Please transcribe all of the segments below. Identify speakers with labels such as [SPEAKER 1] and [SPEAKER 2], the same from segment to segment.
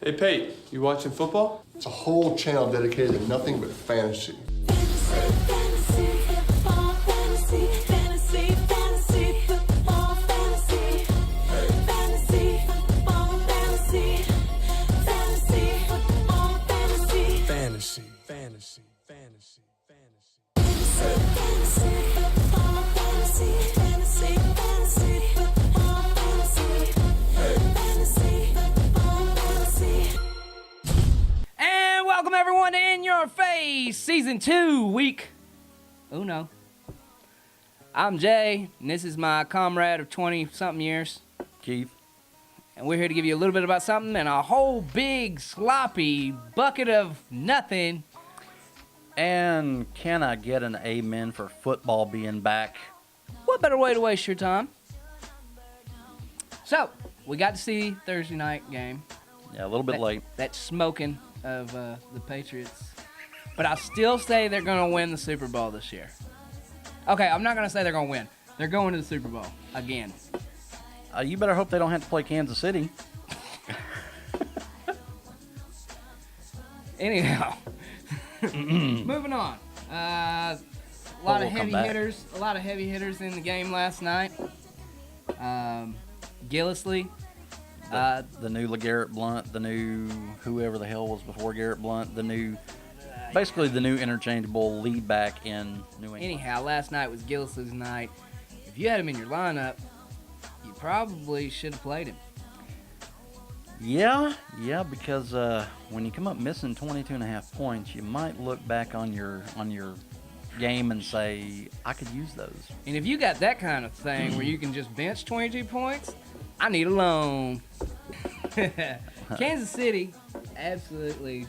[SPEAKER 1] Hey, Pate, you watching football?
[SPEAKER 2] It's a whole channel dedicated to nothing but fantasy.
[SPEAKER 3] And welcome everyone to In Your Face, Season 2, Week Uno. I'm Jay, and this is my comrade of 20-something years,
[SPEAKER 4] Keith.
[SPEAKER 3] and we're here to give you a little bit about something and a whole big, sloppy bucket of nothing.
[SPEAKER 4] And can I get an amen for football being back?
[SPEAKER 3] What better way to waste your time? So, we got to see Thursday night game.
[SPEAKER 4] Yeah, a little bit late.
[SPEAKER 3] That smoking of the Patriots. But I still say they're going to win the Super Bowl this year. Okay, I'm not going to say they're going to win. They're going to the Super Bowl again.
[SPEAKER 4] You better hope they don't have to play Kansas City.
[SPEAKER 3] Anyhow, moving on. A lot of heavy hitters. A lot of heavy hitters in the game last night. Gillisley.
[SPEAKER 4] The new LeGarrette Blount, the new whoever the hell was before Garrett Blount, basically the new interchangeable lead back in New England.
[SPEAKER 3] Anyhow, last night was Gillisley's night. If you had him in your lineup, you probably should have played him.
[SPEAKER 4] Yeah, because when you come up missing 22.5 points, you might look back on your game and say, I could use those.
[SPEAKER 3] And if you got that kind of thing where you can just bench 22 points, I need a loan. Kansas City, absolutely,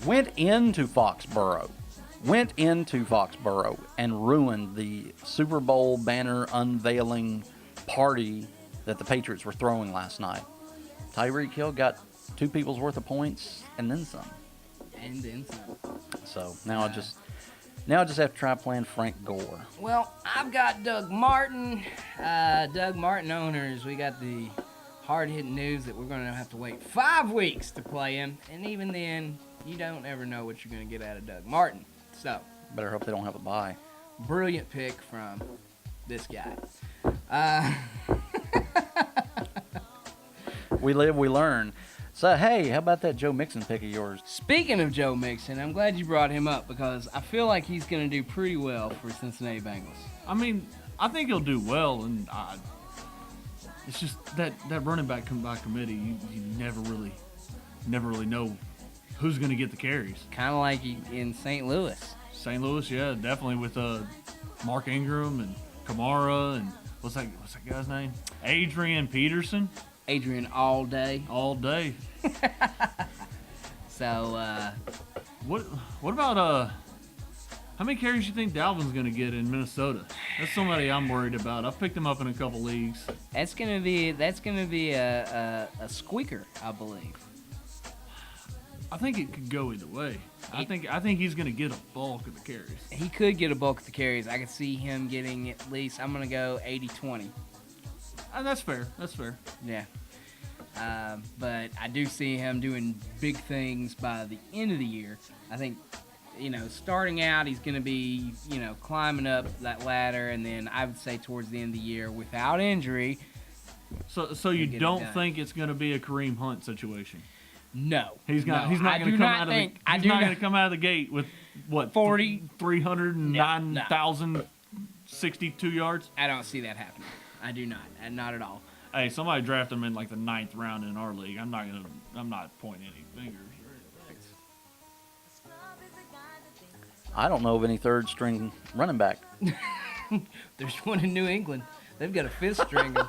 [SPEAKER 4] Went into Foxborough and ruined the Super Bowl banner unveiling party that the Patriots were throwing last night. Tyreek Hill got 2 people's worth of points and then some. So now I just have to try playing Frank Gore.
[SPEAKER 3] Well, I've got Doug Martin. Doug Martin owners, we got the hard-hitting news that we're going to have to wait 5 weeks to play him. And even then, you don't ever know what you're going to get out of Doug Martin. So,
[SPEAKER 4] Better hope they don't have a bye.
[SPEAKER 3] Brilliant pick from this guy.
[SPEAKER 4] We live, we learn. So, hey, how about that Joe Mixon pick of yours?
[SPEAKER 3] Speaking of Joe Mixon, I'm glad you brought him up because I feel like he's going to do pretty well for Cincinnati Bengals.
[SPEAKER 5] I mean, I think he'll do well, and it's just that running back by committee, you never really know who's going to get the carries.
[SPEAKER 3] Kind of like in St. Louis.
[SPEAKER 5] St. Louis, yeah, definitely with Mark Ingram and Kamara and what's that guy's name? Adrian Peterson.
[SPEAKER 3] Adrian all day.
[SPEAKER 5] All day.
[SPEAKER 3] So,
[SPEAKER 5] what about how many carries you think Dalvin's going to get in Minnesota? That's somebody I'm worried about. I've picked him up in a couple leagues.
[SPEAKER 3] That's gonna be a squeaker, I believe.
[SPEAKER 5] I think it could go either way. I think he's going to get a bulk of the carries.
[SPEAKER 3] He could get a bulk of the carries. I could see him getting at least, I'm going to go 80-20.
[SPEAKER 5] That's fair.
[SPEAKER 3] Yeah. But I do see him doing big things by the end of the year. I think, starting out, he's going to be, climbing up that ladder. And then I would say towards the end of the year, without injury.
[SPEAKER 5] So you don't think it's going to be a Kareem Hunt situation?
[SPEAKER 3] No.
[SPEAKER 5] He's not going to come out of the gate with, 309,062 yards?
[SPEAKER 3] I don't see that happening. I do not. And not at all.
[SPEAKER 5] Hey, somebody draft him in like the 9th round in our league. I'm not pointing any fingers.
[SPEAKER 4] I don't know of any third-string running back.
[SPEAKER 3] There's one in New England. They've got a 5th string. I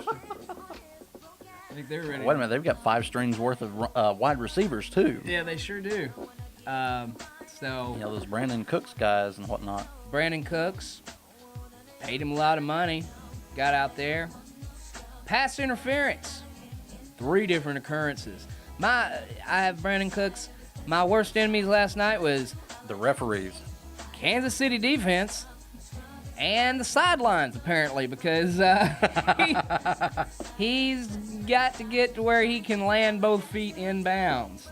[SPEAKER 3] think they're ready.
[SPEAKER 4] Wait a minute, they've got 5 strings worth of wide receivers too.
[SPEAKER 3] Yeah, they sure do.
[SPEAKER 4] Those Brandon Cooks guys and whatnot.
[SPEAKER 3] Brandon Cooks, paid him a lot of money, got out there. Pass interference, 3 different occurrences. I have Brandon Cooks. My worst enemies last night was
[SPEAKER 4] the referees,
[SPEAKER 3] Kansas City defense, and the sidelines apparently, because he's got to get to where he can land both feet in bounds.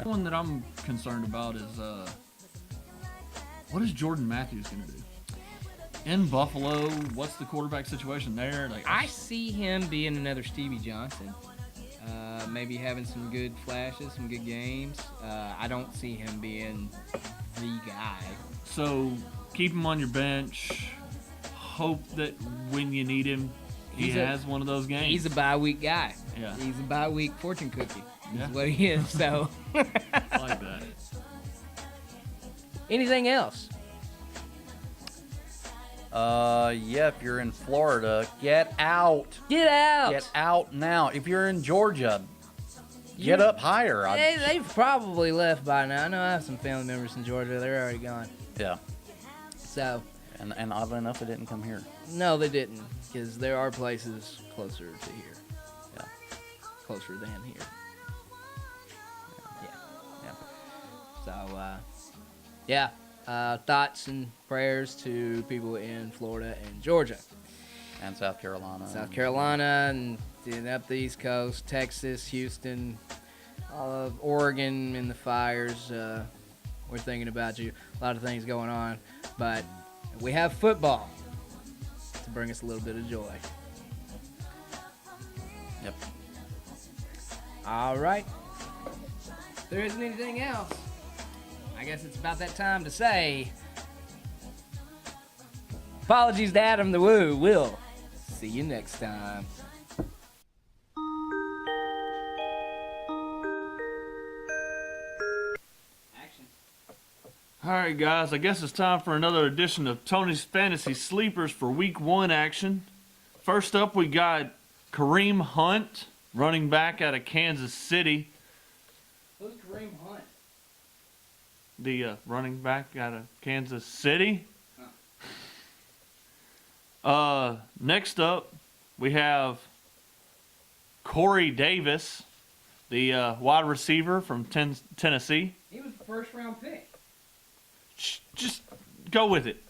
[SPEAKER 5] One that I'm concerned about is what is Jordan Matthews going to do in Buffalo? What's the quarterback situation there? Like,
[SPEAKER 3] I see him being another Stevie Johnson. Maybe having some good flashes, some good games. I don't see him being the guy.
[SPEAKER 5] So keep him on your bench. Hope that when you need him, he has one of those games.
[SPEAKER 3] He's a bye week guy.
[SPEAKER 5] Yeah.
[SPEAKER 3] He's a bye week fortune cookie.
[SPEAKER 5] Yeah.
[SPEAKER 3] Is what he is. So.
[SPEAKER 5] I like that.
[SPEAKER 3] Anything else?
[SPEAKER 4] Yeah, if you're in Florida, get out.
[SPEAKER 3] Get out.
[SPEAKER 4] Get out now. If you're in Georgia, get up higher.
[SPEAKER 3] They've probably left by now. I know I have some family members in Georgia. They're already gone.
[SPEAKER 4] Yeah.
[SPEAKER 3] So.
[SPEAKER 4] And oddly enough, they didn't come here.
[SPEAKER 3] No, they didn't, because there are places closer to here.
[SPEAKER 4] Yeah.
[SPEAKER 3] Closer than here.
[SPEAKER 4] Yeah.
[SPEAKER 3] So, yeah. Thoughts and prayers to people in Florida and Georgia.
[SPEAKER 4] And South Carolina.
[SPEAKER 3] South Carolina and up the East Coast, Texas, Houston, all of Oregon in the fires. We're thinking about you. A lot of things going on. But we have football to bring us a little bit of joy.
[SPEAKER 4] Yep.
[SPEAKER 3] All right. If there isn't anything else, I guess it's about that time to say apologies to Adam the Woo. We'll see you next time. Action.
[SPEAKER 5] All right, guys. I guess it's time for another edition of Tony's Fantasy Sleepers for Week 1 action. First up, we got Kareem Hunt, running back out of Kansas City.
[SPEAKER 3] Who's Kareem Hunt?
[SPEAKER 5] The running back out of Kansas City. Next up, we have Corey Davis, the wide receiver from Tennessee.
[SPEAKER 3] He was the first round pick.
[SPEAKER 5] Just go with it.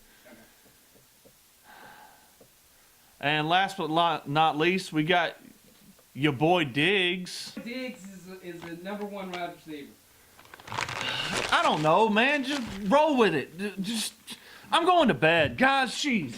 [SPEAKER 5] And last but not least, we got your boy Diggs.
[SPEAKER 3] Diggs is the number 1 wide receiver.
[SPEAKER 5] I don't know, man. Just roll with it. I'm going to bed. Guys, jeez.